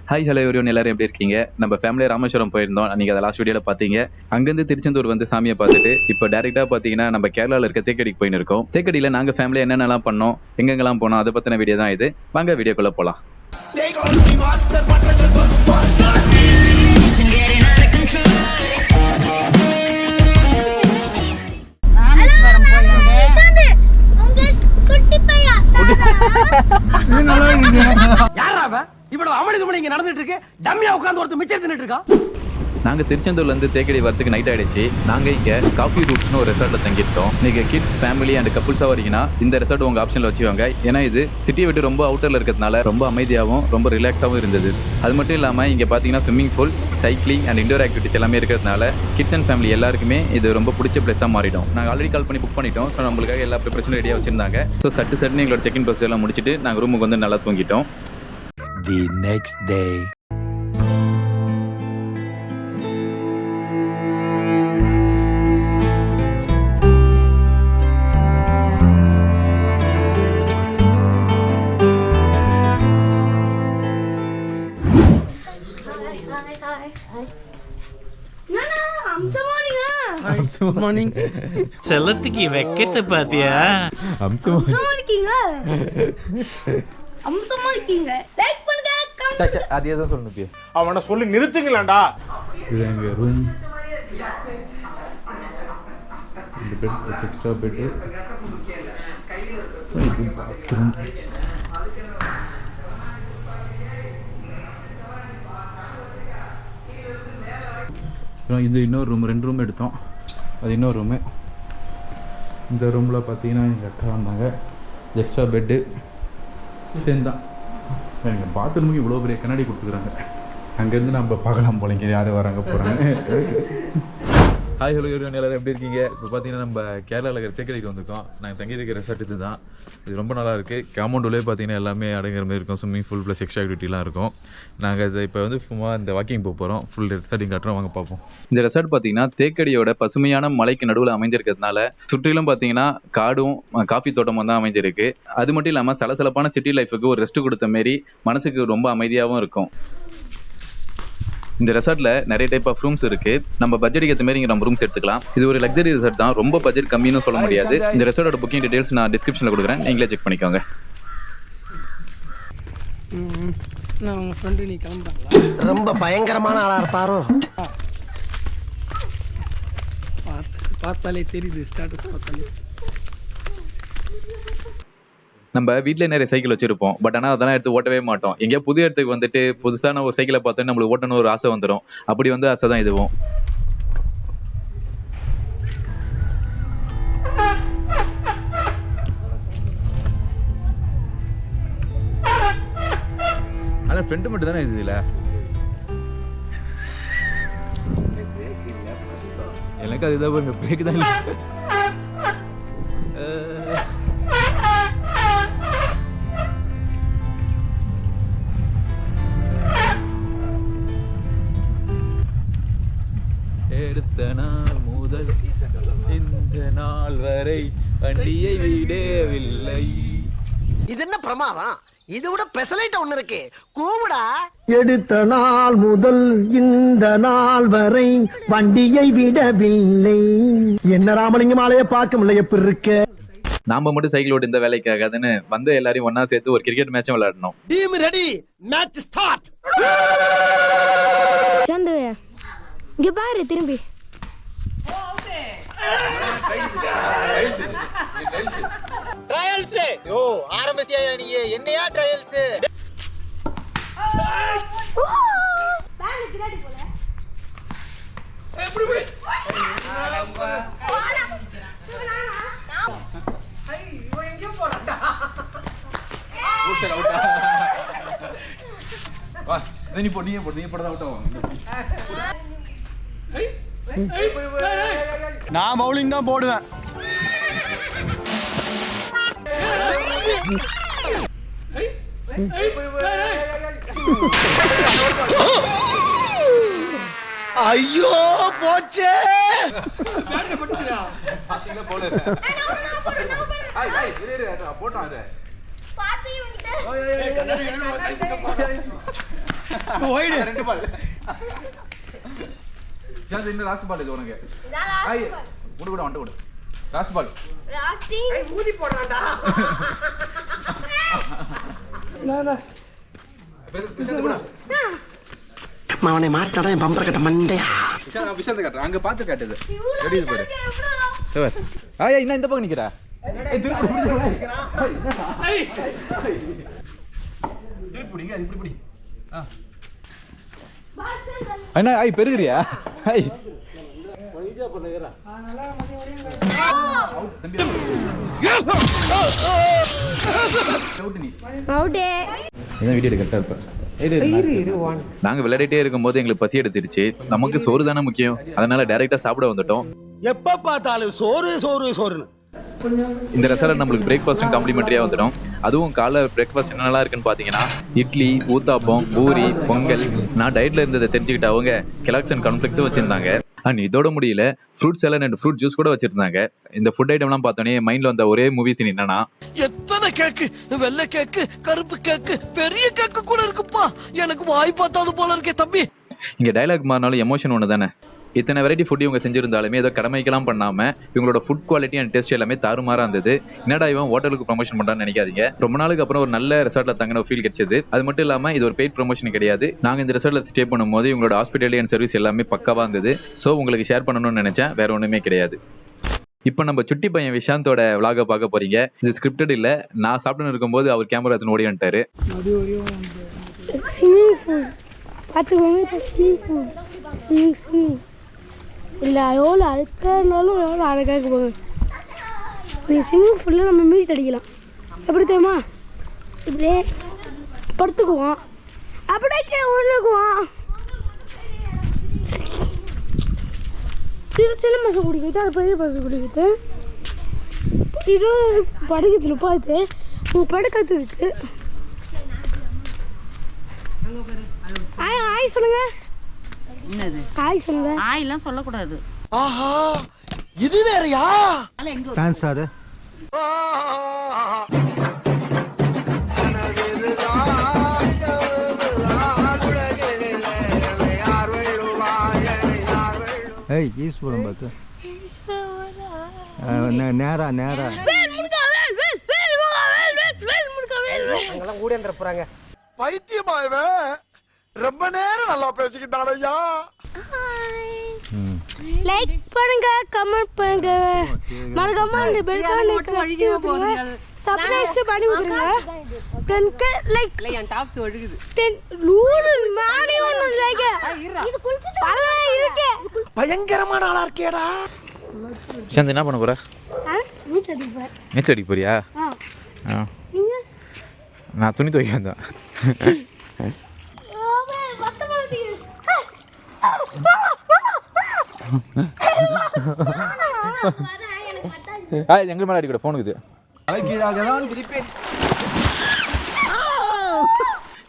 Hi hello everyone, எல்லாரும் எப்படி இருக்கீங்க? நம்ம ஃபேமிலியாக ராமேஸ்வரம் போயிருந்தோம். நீங்கள் அதை லாஸ்ட் வீடியோவில் பார்த்தீங்க. அங்கேருந்து திருச்செந்தூர் வந்து சாமியை பார்த்துட்டு இப்போ டேரெக்டாக பார்த்தீங்கன்னா நம்ம கேரளாவில் இருக்க தேக்கடிக்கு போயின்னு இருக்கோம். தேக்கடியில் நாங்கள் ஃபேமிலியாக என்னென்னலாம் பண்ணோம், எங்கெங்கெல்லாம் போனோம், அதை பற்றின வீடியோ தான் இது. வாங்க வீடியோக்குள்ளே போகலாம். நாங்கள் திருச்செந்தூர்லேருந்து தேக்கடி வரத்துக்கு நைட் ஆகிடுச்சு. நாங்கள் இங்கே காஃபி ரூட்ஸ்னு ஒரு ரெசார்ட்டில் தங்கிட்டோம். நீங்கள் கிட்ஸ் ஃபேமிலி அண்ட் கப்புள்ஸாக வரீங்கன்னா இந்த ரெசார்ட் உங்கள் ஆப்ஷனில் வச்சுக்கோங்க. ஏன்னா இது சிட்டியை விட்டு ரொம்ப அவுட்டரில் இருக்கிறதுனால ரொம்ப அமைதியாகவும் ரொம்ப ரிலாக்ஸாகவும் இருந்தது. அது மட்டும் இல்லாமல் இங்கே பார்த்தீங்கன்னா swimming pool, cycling and indoor activities எல்லாமே இருக்கிறதுனால கிட்ஸ் அண்ட் ஃபேமிலி எல்லாருக்குமே இது ரொம்ப பிடிச்ச பிளேஸாக மாறிடும். நாங்கள் ஆல்ரெடி கால் பண்ணி புக் பண்ணிட்டோம். ஸோ நம்மளுக்காக எல்லா ப்ரிப்பரேஷனும் ரெடியாக வச்சுருந்தாங்க. ஸோ சட்டுன்னு எங்களோட செக்இன் ப்ரோசஸ் எல்லாம் முடிச்சுட்டு நாங்கள் ரூமுக்கு வந்து நல்லா தூங்கிட்டோம். The next day. செல்லத்துக்கு வெக்கத்தை பாத்தியா? அதே தான் சொல்லணும். அவனை சொல்லி நிறுத்துங்களேன்டா. இது எங்கள் ரூம். இந்த பெட் ப்ளஸ் எக்ஸ்ட்ரா பெட்டு. இது பாத்ரூம். இது இன்னொரு ரூம். 2 ரூம் எடுத்தோம். அது இன்னொரு ரூமு. இந்த ரூமில் பார்த்தீங்கன்னா எங்கள் அக்கா வந்தாங்க. எக்ஸ்ட்ரா பெட்டு சேர்ந்தான். எங்கள் பாத்ரூமுக்கு இவ்வளோ பெரிய கண்ணாடி கொடுத்துக்குறாங்க. அங்கேருந்து நம்ம பார்க்கலாம் போலங்க யார் வராங்க போகிறாங்க. ஹாய் ஹலோ எவ்ரிவன், எல்லாரும் எப்படி இருக்கீங்க? இப்போ பார்த்தீங்கன்னா நம்ம கேரளாவில் இருக்கிற தேக்கடிக்கு வந்திருக்கோம். நாங்கள் தங்கியிருக்கிற ரெசார்ட் இது தான். இது ரொம்ப நல்லா இருக்குது. காம்பவுண்டுலேயே பார்த்தீங்கன்னா எல்லாமே அடங்குற மாதிரி இருக்கும். ஸ்விம்மிங் பூல் ப்ளஸ் எக்ஸ்ட்ரா ஆக்டிவிட்டிலாம் இருக்கும். நாங்கள் இதை இப்போ வந்து சும்மா இந்த வாக்கிங் போக போகிறோம். ஃபுல் ரெசார்ட்டிங் காட்டுறோம், வாங்க பார்ப்போம். இந்த ரெசார்ட் பார்த்தீங்கன்னா தேக்கடியோட பசுமையான மலைக்கு நடுவில் அமைந்திருக்கிறதுனால சுற்றிலும் பார்த்தீங்கன்னா காடும் காஃபி தோட்டமும் தான் அமைஞ்சிருக்கு. அது மட்டும் இல்லாமல் சலசலப்பான சிட்டி லைஃபுக்கு ஒரு ரெஸ்ட் கொடுத்த மாரி மனசுக்கு ரொம்ப அமைதியாகவும் இருக்கும். இந்த ரெசார்ட்டில் நிறைய டைப் ஆஃப் ரூம்ஸ் இருக்குது. நம்ம பட்ஜெட்டுக்கு ஏற்ற மாதிரி இங்கே நம்ம ரூம்ஸ் எடுத்துக்கலாம். இது ஒரு லக்ஸரி ரெசார்ட் தான். ரொம்ப பட்ஜெட் கம்மின்னு சொல்ல முடியாது. இந்த ரெசார்ட்டோட புக்கிங் டீடைல்ஸ் நான் டிஸ்கிரிப்ஷனில் கொடுக்குறேன், நீங்களே செக் பண்ணிக்கோங்க. ரொம்ப பயங்கரமான ஆளா இருப்பாரோ? பார்த்தாலே தெரியுது. ஸ்டேட்டஸ் பார்த்தாலே. நம்ம வீட்டில் நிறைய சைக்கிள் வச்சுருப்போம். பட் ஆனால் அதெல்லாம் எடுத்து ஓட்டவே மாட்டோம். எங்கேயா புது இடத்துக்கு வந்துட்டு புதுசான ஒரு சைக்கிளை பார்த்தோன்னு நம்மளுக்கு ஓட்டணும் ஒரு ஆசை வந்துடும். அப்படி வந்து ஆசை தான் இதுவும். ஆனால் ஃப்ரெண்டு மட்டும் தானே இது இல்லை. எனக்கு அதுதான் பாருங்க, பிரேக் தான் இல்லை. எடுத்த நாள் முதல் இந்த நாள் வரை வண்டியை விடவில்லை. இது என்ன பிரமாதம்? இது விட பெசலைட் ஒண்ணு இருக்கு, கூவுடா. எடுத்த நாள் முதல் இந்த நாள் வரை வண்டியை விடவில்லை. என்ன ராமலிங்க மாலையை பார்க்க முடியல, எப்படி இருக்க? நாம மட்டும் சைக்கிள் ஓட்டு இந்த வேலைக்கு ஆகாதுன்னு வந்து எல்லாரையும் ஒன்னா சேர்த்து ஒரு கிரிக்கெட் மேட்சும் விளையாடணும். Team ready, match start. சந்து இங்க பாரு, திரும்பி. ட்ரையல்ஸ் யோ ஆரம்பிச்சியா நீ? என்னையா ட்ரையல்ஸ்? பேங்க் கிராடி போல. எப்படி போய் ஐ இவன் எங்க போறடா? ஓஷர் அவுட்டா? வா, நீ போடா அவுட் ஆகும். நான் பவுலிங் தான் போடுவேன். ஐயோ போச்சே. ஓய்டு 2 பால் ஜாது இந்த லாஸ்ட் பால் இது உனக்கு ஐ குடு வந்து குடு லாஸ்ட் பால் ஊதி போடுறான்டா அவனை மாட்டாடா என் பம்பர கட்ட மண்டையா விஷாந்த் காட்டுறேன் அங்க பார்த்து காட்டுது எப்படி இது பாரு சரி ஆயா இன்னும் இந்த பக்கம் நிக்கிறா இப்படி அண்ணா ஐ பெருகிறியா ஐ வீடியோ கரெக்டா இருப்ப நாங்க விளையாடிட்டே இருக்கும்போது எங்களுக்கு பசி எடுத்துருச்சு நமக்கு சோறு தானே முக்கியம் அதனால டைரக்டா சாப்பிட வந்துட்டோம் எப்ப பார்த்தாலும் சோறு சோறு சோறுன்னு இந்த ரெஸ்டாரண்ட் நம்மளுக்கு பிரேக்ஃபாஸ்ட்டும் காம்ப்ளிமெண்ட்ரியா வந்துடும் அதுவும் காலை பிரேக்ஃபாஸ்ட் என்னெல்லாம் இருக்குன்னு பாத்தீங்கன்னா இட்லி ஊத்தாப்பம் பூரி பொங்கல் நான் டயட்ல இருந்ததை தெரிஞ்சுக்கிட்ட அவங்க கெலாக்ஸ் அண்ட் கார்ன்ஃப்ளெக்ஸும் வச்சிருந்தாங்க அண்ட் இதோட முடியல fruit salad and fruit juice கூட வச்சிருந்தாங்க இந்த ஃபுட் ஐட்டம்லாம் பார்த்தோன்னே மைண்ட்ல வந்த ஒரே மூவி சீன் என்னன்னா எத்தனை கேக்கு வெள்ளை கேக்கு கருப்பு கேக்கு பெரிய கேக்கு கூட இருக்குப்பா எனக்கு வாய் பார்த்தாது போல இருக்கே தம்பி இங்க டயலாக் மாறினாலும் எமோஷன் ஒன்று தானே இத்தனை வெரைட்டி ஃபுட் இவங்க செஞ்சிருந்தாலுமே ஏதோ கடமைக்கெல்லாம் பண்ணாம இவங்களோட ஃபுட் குவாலிட்டி அண்ட் டேஸ்ட் எல்லாமே தாறுமாறா இருந்தது என்னடா இவன் ஹோட்டலுக்கு ப்ரொமோஷன் பண்றான்னு நினைக்காதீங்க ரொம்ப நாளுக்கு அப்புறம் ஒரு நல்ல ரெசார்ட்ல தங்கின ஃபீல் கிடைச்சது அது மட்டும் இல்லாம இது ஒரு பெய்ட் ப்ரொமோஷன் கிடையாது நாங்க இந்த ரெசார்ட்ல ஸ்டே பண்ணும்போது இவங்களோட ஹாஸ்பிட்டாலிட்டி அண்ட் சர்வீஸ் எல்லாமே பக்காவா இருந்தது ஸோ உங்களுக்கு ஷேர் பண்ணணும்னு நினைச்சேன் வேற ஒண்ணுமே கிடையாது இப்போ நம்ம சுட்டி பையன் விஷாந்தோட விளாக பார்க்க போறீங்க இது ஸ்கிரிப்டட் இல்ல நான் சாப்பிட்டு இருக்கும்போது அவர் கேமரா எடுத்து ஓடி வந்துட்டாரு இல்லை எவ்வளோ அழுக்கானாலும் எவ்வளோ அழகாக போகுது இப்போ ஸ்விம்மிங் ஃபுல்லாக நம்ம மியூசிக் அடிக்கலாம் எப்படி தெரியுமா இப்படியே படுத்துக்குவோம் அப்படியே கீழே ஒன்றுக்குவோம் சின்ன பசங்க குடிக்கிறது அது பெரிய பசங்க குடிக்கிறது இன்னும் படுக்கிறதுல பார்த்து உங்கள் படுக்கிறதுக்கு ஆய் சொல்லுங்க என்னது ஆய் சொல்லுங்க ஆயெல்லாம் சொல்லக்கூடாது ஆஹா இது வேறயா டான்ஸ் ஆடு ஏய் ஈஸ் போடும் பாத்து நேரா நேரா அங்கெல்லாம் கூட எந்திர போறாங்க பைத்தியமா இவன் ரொம்ப நேரம் நல்லா பேசிக்கிட்டானையா லைக் பண்ணுங்க கமெண்ட் பண்ணுங்க மறக்காம இந்த பெல் பட்டனை சப்ஸ்கிரைப் பண்ணி விடுங்க 10k லைக் என் டாப்ஸ் ஒழுகுது 10 மாடி ஒன்னு லைக் இது குளிச்சிட்டு பரவாயில்லை இருக்கு பயங்கரமான ஆளா இருக்கேடா விஷாந்த் என்ன பண்ண போற நீச்சல் அடிக்க போறியா நீங்க நான் துணி துவைக்க வந்தேன் எங்க மேல அடிக்கூட போனுக்கு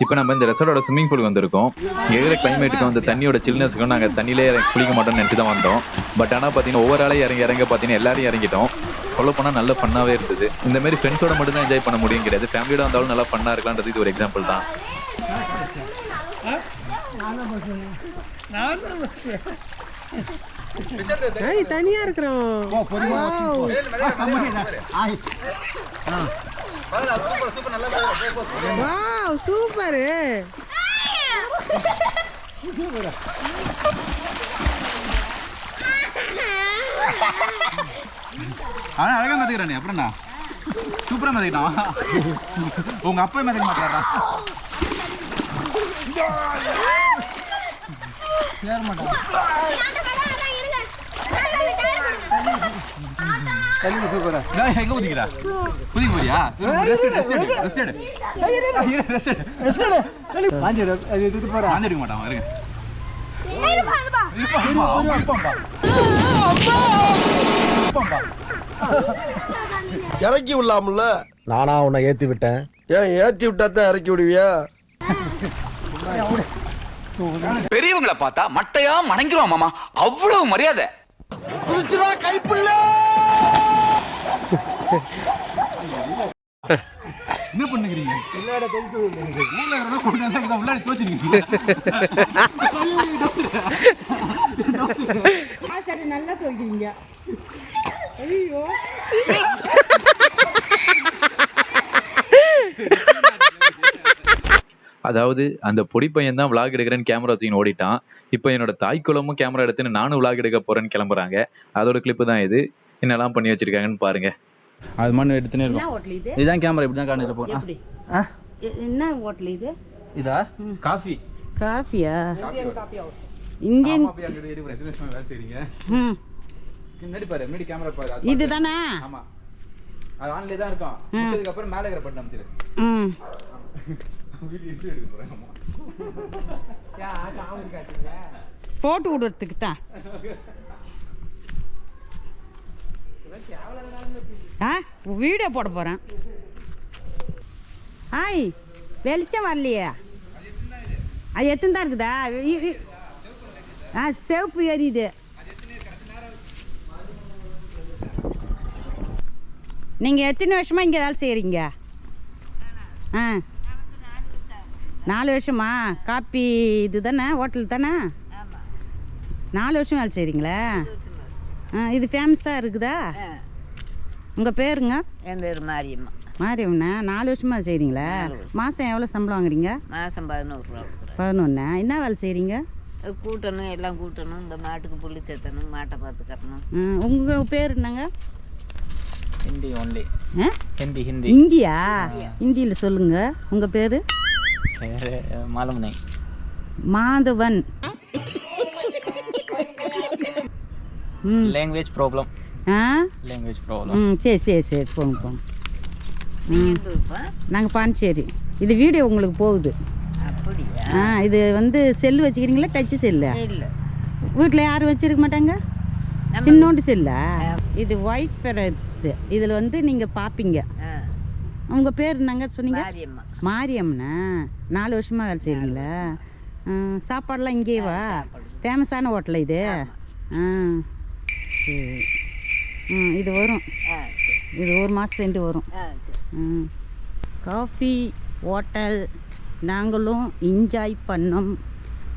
இப்போ நம்ம இந்த ரெசார்ட்டோட ஸ்விம்மிங் பூல் வந்திருக்கோம் இருக்கிற கிளைமேட்டுக்கும் அந்த தண்ணியோட சில்னஸுக்கும் நாங்கள் தண்ணியிலே குளிக்க மாட்டோம்னு நினச்சி தான் வந்தோம் பட் ஆனால் பார்த்தீங்கன்னா ஒவ்வொரு ஆளையும் இறங்க பார்த்தீங்கன்னா எல்லாரும் இறங்கிட்டோம் சொல்லப்போனால் நல்ல ஃபன்னாகவே இருந்தது இந்த மாதிரி ஃப்ரெண்ட்ஸோட மட்டும் தான் என்ஜாய் பண்ண முடியும் கிடையாது ஃபேமிலியோட வந்தாலும் நல்லா ஃபன்னாக இருக்கலான்றது இது ஒரு எக்ஸாம்பிள் தான் தனியா இருக்கிறோம் சூப்பரு அவன் அழகா மதிக்கிறானே அப்புறம்டா சூப்பரா மதிக்கிட்டான் உங்க அப்பா மதிக்க மாட்டாரா எங்க குதிக்கிறா குதிக்க போறியா எடுக்க மாட்டான் இருங்க இறக்கி விடலாம்ல நானா உன்னை ஏத்தி விட்டேன் ஏன் ஏத்தி விட்டா தான் இறக்கி விடுவியா பெரியவங்களை பார்த்தா மட்டையா மணங்கிருவான் மாமா அவ்வளவு மரியாதை குதிச்சுடா கைப்புள்ள என்ன பண்ணுகிறீங்க உள்ளாட தோச்சு உள்ளாட தோச்சிருக்கீங்க சரி நல்லா தோய்க்கிறீங்க ஐயோ அதாவது அந்த பொடி பையன் தான் விளாக் எடுக்கிறேன்னு கேமரா தூக்கி ஓடிட்டான். இப்போ என்னோட தாய்க்குளமும் கேமரா எடுத்துன்னு நானும் விளாக் எடுக்க போறேன்னு கிளம்புறாங்க. அதோட கிளிப்பு தான் இது. என்னெல்லாம் பண்ணி வச்சிருக்காங்கன்னு பாருங்க. அது மாதிரி எடுத்துனே இருக்கும். என்ன ஹோட்டல் இது? இதுதான் கேமரா இப்படி தான் காணிட்டு போறேன். எப்படி? என்ன ஹோட்டல் இது? இதா காஃபி. காஃபியா? இந்தியன் காஃபி அங்க எடுக்கிறேன். எத்தனை வருஷமா வேலை செய்றீங்க? முன்னாடி பாரு, முன்னாடி கேமரா பாரு. இதுதானா? ஆமா. அது ஆன்லயே தான் இருக்கும். முடிச்சதுக்கு அப்புறம் மேலே இருக்கிற பட்டன் அமுத்திடு. வீடியோ எடுக்க போறேன். ஆமா. போட்டு விடுறதுக்கு தான். வீடியோ போட போகிறேன். ஆய் வெளிச்சம் வரலையே. அது எத்தனை தான் இருக்குதா? சிவப்பு எரியுது. நீங்கள் எத்தனை வருஷமாக இங்கே வேலை செய்கிறீங்க? 4 வருஷமா? காப்பி இது தானே, ஹோட்டல் தானே? 4 வருஷம் வேலை செய்கிறீங்களா? இது ஃபேமஸாக இருக்குதா? உங்கள் பேருங்க? என் பேர் மாரியம்மா. மாரியம்னா 4 வருஷமாக செய்கிறீங்களா? மாதம் எவ்வளோ சம்பளம் வாங்குறீங்க? மாதம் 11 ரூபா. 11. என்ன வேலை செய்கிறீங்க? கூட்டணும், எல்லாம் கூட்டணும், இந்த மாட்டுக்கு புல்லு சேர்த்தணும், மாட்டை பார்த்துக்கறணும். உங்கள் பேர் என்னங்க? ஹிந்தி ஒன்லி. ஹிந்தி ஹிந்தி. இந்தியா? இந்தியில் சொல்லுங்கள். உங்கள் பேர்? மாலும் நை. Madhavan. Language problem. Language problem. சரி சரி சரி, போங்க போங்க. நாங்கள் பாண்டிச்சேரி. இது வீடியோ உங்களுக்கு போகுது. அப்படியா? இது வந்து செல்லு வச்சுக்கிறீங்களா? Dutch cell? இல்லை, வீட்டில் யாரும் வச்சுருக்க மாட்டாங்க. சின்னோண்டு செல்லா? இது ஒயிட் ஃபெரட்ஸு. இதில் வந்து நீங்கள் பார்ப்பீங்க. உங்கள் பேர் என்னங்க சொன்னீங்க? மாரியம்மா. மாரியம்னா 4 வருஷமாக வேலை செய்கிறீங்களா? சாப்பாடெலாம் இங்கேவா? ஃபேமஸான ஹோட்டல் இது? சரி. இது வரும். இது 1 மாதம் சென்று வரும். காஃபி ஹோட்டல் நாங்களும் என்ஜாய் பண்ணோம்.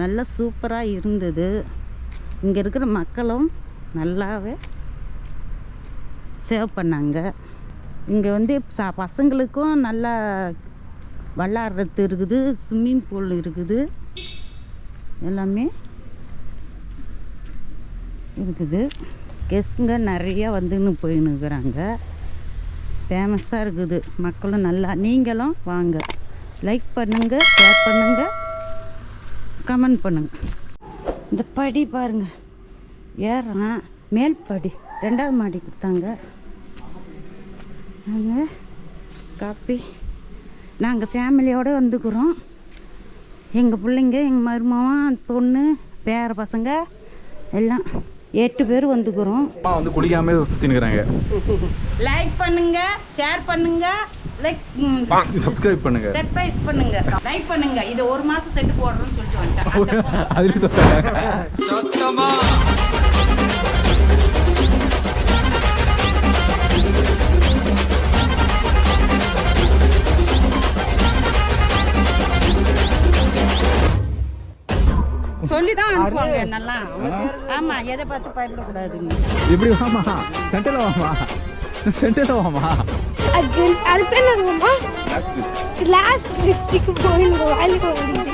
நல்லா சூப்பராக இருந்தது. இங்கே இருக்கிற மக்களும் நல்லாவே சேவ் பண்ணாங்க. இங்கே வந்து பசங்களுக்கும் நல்லா விளாட்றது இருக்குது, ஸ்விம்மிங் பூல் இருக்குது, எல்லாமே இருக்குது. கெஸ்ட்டுங்க நிறையா வந்துன்னு போயின்னு இருக்கிறாங்க. ஃபேமஸாக இருக்குது. மக்களும் நல்லா. நீங்களும் வாங்க, லைக் பண்ணுங்கள், ஷேர் பண்ணுங்கள், கமெண்ட் பண்ணுங்கள். இந்த படி பாருங்கள், ஏறான் மேல் படி, 2வது மாடி கொடுத்தாங்க. நாங்கள் காப்பி நாங்கள் ஃபேமிலியோடு வந்துக்கிறோம். எங்கள் பிள்ளைங்க, எங்கள் மருமகன், பொண்ணு, பேர பசங்க எல்லாம் 8 பேர் வந்துக்கிறோம். வந்து குளிக்காம சுற்றினுக்கிறாங்க. லைக் பண்ணுங்க, ஷேர் பண்ணுங்க, சப்ஸ்கிரைப் பண்ணுங்க, சர்ப்ரைஸ் பண்ணுங்க, லைக் பண்ணுங்க. இது 1 மாதம் சென்று போடுறோம்னு சொல்லிட்டு வந்துட்டேன். அதுக்கு சொல்லுங்க. சொல்லிதான் அனுப்புவாங்க என்னெல்லாம். ஆமா, எதை பார்த்து பயப்படக்கூடாதுங்க. இப்படி வாமா, சென்டர்ல வாமா, சென்டர்ல வாமா. அது பேர் என்னமா? லாஸ்ட் டிஸ்ட்ரிக்ட் போயிங்க வேலைக்கு வந்து.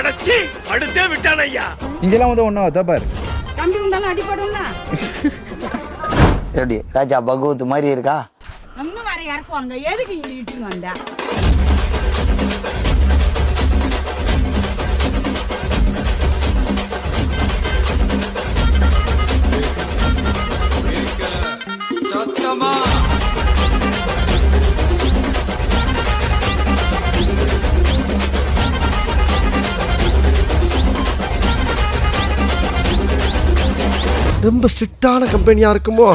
அடச்சி அடுத்தே விட்டான ஐயா. இங்கெல்லாம் வந்து ஒண்ணா வந்தா பாரு. கம்பி இருந்தாலும் அடிபடும்ல. எப்படி ராஜா பகவத் மாதிரி இருக்கா? இன்னும் வர இறக்குவாங்க. எதுக்கு இங்க இட்டுன்னு வந்தா? ரொம்ப ஸ்ட்ரிக்டான கம்பெனியா இருக்குமோ?